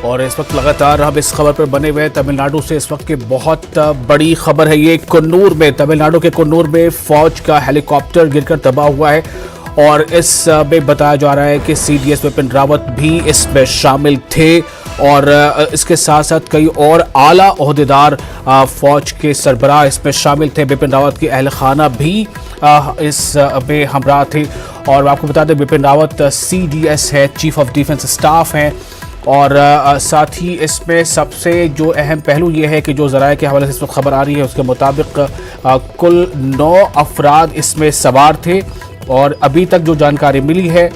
और इस वक्त लगातार हम इस खबर पर बने हुए हैं तमिलनाडु से। इस वक्त की बहुत बड़ी खबर है ये, कन्नूर में, तमिलनाडु के कन्नूर में फौज का हेलीकॉप्टर गिरकर तबाह हुआ है और इस में बताया जा रहा है कि सीडीएस विपिन रावत भी इसमें शामिल थे और इसके साथ साथ कई और आला ओहदेदार फौज के सरबराह इसमें शामिल थे। विपिन रावत की अहल खाना भी इस में हमराह थे। और आपको बता दें विपिन रावत सीडीएस है, चीफ ऑफ डिफेंस स्टाफ हैं। और साथ ही इसमें सबसे जो अहम पहलू ये है कि जो ज़राए के हवाले से इस वक्त खबर आ रही है उसके मुताबिक कुल 9 अफराद इसमें सवार थे और अभी तक जो जानकारी मिली है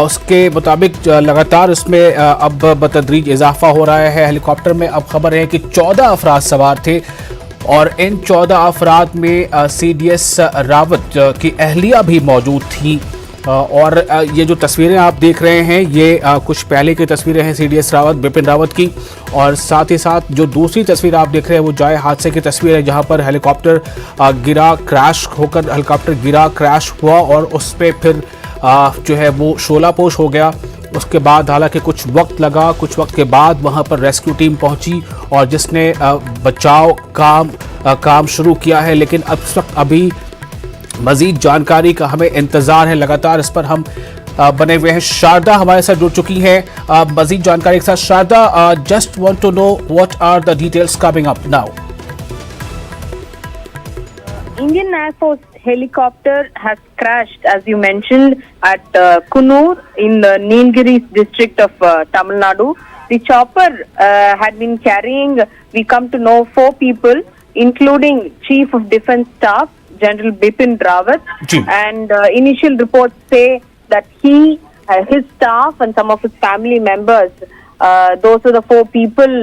उसके मुताबिक लगातार इसमें अब बतदरीज इजाफा हो रहा है। हेलीकॉप्टर में अब खबर है कि 14 अफराद सवार थे और इन 14 अफराद में सीडीएस रावत की अहलिया भी मौजूद थी। और ये जो तस्वीरें आप देख रहे हैं ये कुछ पहले की तस्वीरें हैं सीडीएस रावत, विपिन रावत की। और साथ ही साथ जो दूसरी तस्वीर आप देख रहे हैं वो जाए हादसे की तस्वीर है जहां पर हेलीकॉप्टर गिरा, क्रैश होकर हेलीकॉप्टर गिरा, क्रैश हुआ और उस पर फिर जो है वो शोलापोश हो गया। उसके बाद हालांकि कुछ वक्त लगा, कुछ वक्त के बाद वहां पर रेस्क्यू टीम पहुंची और जिसने बचाव काम शुरू किया है। लेकिन अब वक्त अभी मजीद जानकारी का हमें इंतजार है, लगातार इस पर हम बने हुए हैं। शारदा हमारे साथ जुड़ चुकी हैं मजीद जानकारी के साथ। Sharda, just want to know what are the details coming up now. Indian Air Force helicopter has crashed, as you mentioned, at Kunnur in the Nilgiris district of Tamil Nadu. The chopper had been carrying, we come to know, 4 people, including Chief of Defence Staff, General Bipin Rawat. And initial reports say that his staff and some of his family members, those are the 4 people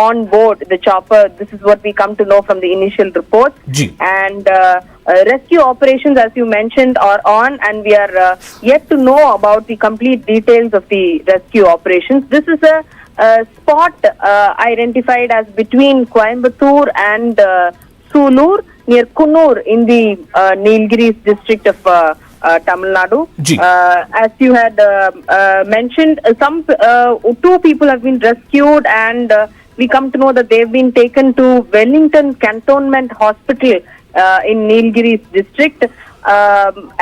on board the chopper. This is what we come to know from the initial reports. And rescue operations, as you mentioned, are on, and we are yet to know about the complete details of the rescue operations. This is a spot identified as between Coimbatore and Sulur, near Kunnur in the Nilgiris district of Tamil Nadu. As you had mentioned, 2 people have been rescued, and we come to know that they have been taken to Wellington Cantonment Hospital in Nilgiris district.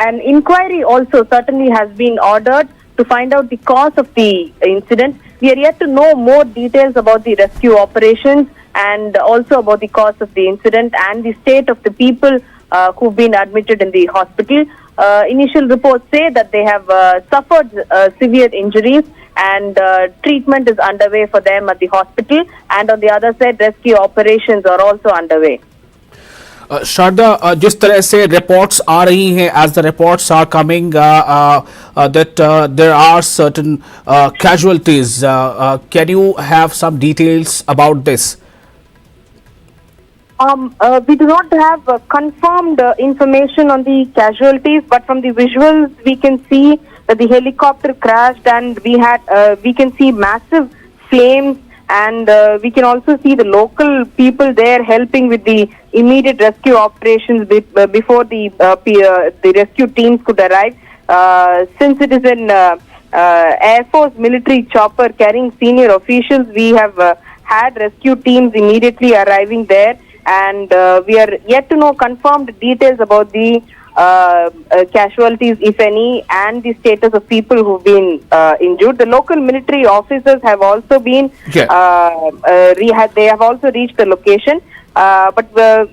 An inquiry also certainly has been ordered to find out the cause of the incident. We are yet to know more details about the rescue operations and also about the cause of the incident and the state of the people who've been admitted in the hospital. Initial reports say that they have suffered severe injuries, and treatment is underway for them at the hospital, and on the other side rescue operations are also underway. Sharda, जिस तरह से reports आ रही हैं, as the reports are coming that there are certain casualties, can you have some details about this? We do not have confirmed information on the casualties, but from the visuals we can see that the helicopter crashed, and we can see massive flames, and we can also see the local people there helping with the immediate rescue operations before the rescue teams could arrive. Since it is an Air Force military chopper carrying senior officials, we have had rescue teams immediately arriving there. And we are yet to know confirmed details about the casualties, if any, and the status of people who've been injured. The local military officers have also been, they have also reached the location. But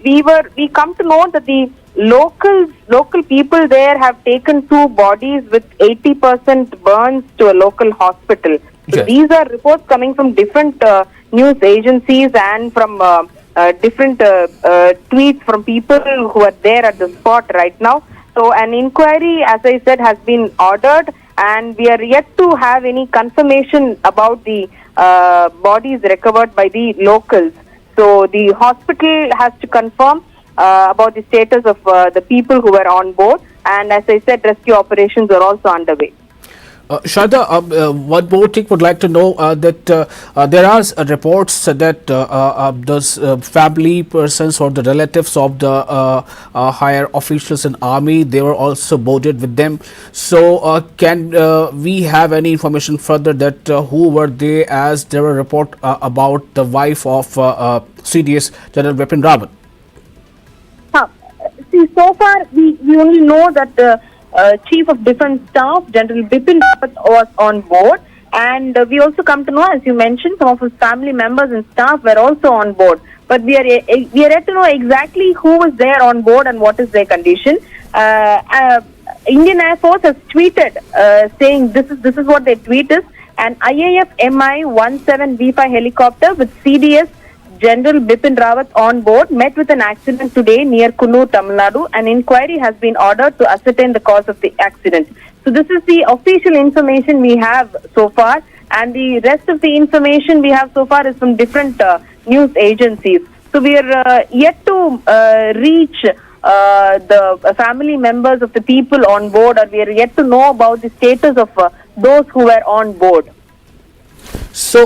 we come to know that the local people there have taken 2 bodies with 80% burns to a local hospital. So these are reports coming from different news agencies and from different tweets from people who are there at the spot right now. So an inquiry, as I said, has been ordered, and we are yet to have any confirmation about the bodies recovered by the locals. So the hospital has to confirm about the status of the people who were on board, and as I said, rescue operations are also underway. Shada, one more thing would like to know that there are reports that those family persons or the relatives of the higher officials in army, they were also boarded with them. So can we have any information further that who were they, as there were report about the wife of CDS General Vipin Rawat? Huh. See, so far we only know that the Chief of Defence Staff, General Bipin Rawat, was on board, and we also come to know, as you mentioned, some of his family members and staff were also on board. But we are yet to know exactly who was there on board and what is their condition. Indian Air Force has tweeted saying this is what their tweet is: an IAF Mi-17V5 helicopter with CDS General Bipin Rawat on board met with an accident today near Kunnur, Tamil Nadu. An inquiry has been ordered to ascertain the cause of the accident. So this is the official information we have so far, and the rest of the information we have so far is from different news agencies. So we are yet to reach the family members of the people on board, or we are yet to know about the status of those who were on board. So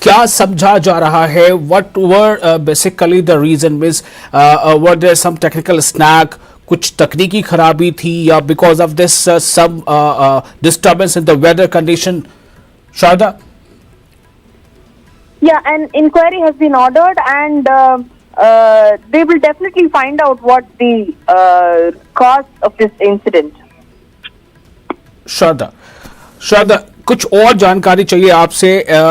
क्या समझा जा रहा है? What were basically the reason? Means were there some technical snag, कुछ तकनीकी खराबी थी, या because of this some disturbance in the weather condition? Sharda? Yeah, an inquiry has been ordered, and they will definitely find out what the cause of this incident. Sharda, कुछ और जानकारी चाहिए आपसे,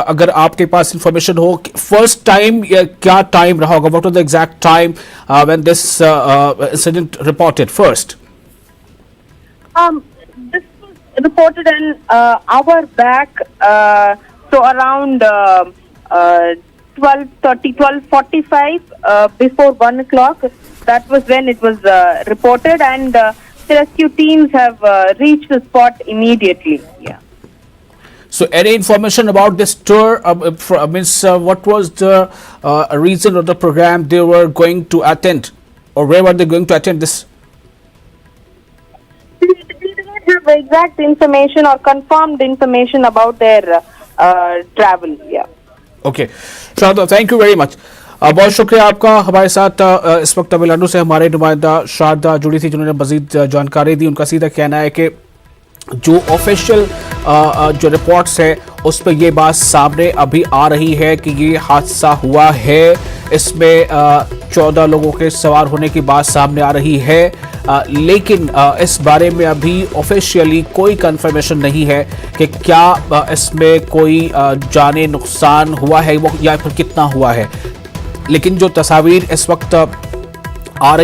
अगर आपके पास इंफॉर्मेशन हो. फर्स्ट टाइम क्या time रहा होगा? What was the exact time when this incident reported first? This was reported an hour back, so around 12:30, 12:45, before 1 o'clock. That was when it was reported, and the rescue teams have reached the spot immediately. Yeah. So any information about this tour? What was the reason of the program they were going to attend, or where were they going to attend this? We do not have exact information or confirmed information about their travel. Yeah. Okay, Sharda, thank you very much. बहुत शुक्रिया आपका. हमारे साथ इस वक्त तमिलनाडु से हमारे नुमाइंदा शारदा जुड़ी थी, जिन्होंने मजीद जानकारी दी. उनका सीधा कहना है कि जो ऑफिशियल जो रिपोर्ट्स है उस पर यह बात सामने अभी आ रही है कि ये हादसा हुआ है. इसमें 14 लोगों के सवार होने की बात सामने आ रही है, लेकिन इस बारे में अभी ऑफिशियली कोई कंफर्मेशन नहीं है कि क्या इसमें कोई जाने नुकसान हुआ है या फिर कितना हुआ है. लेकिन जो तस्वीर इस वक्त आ रही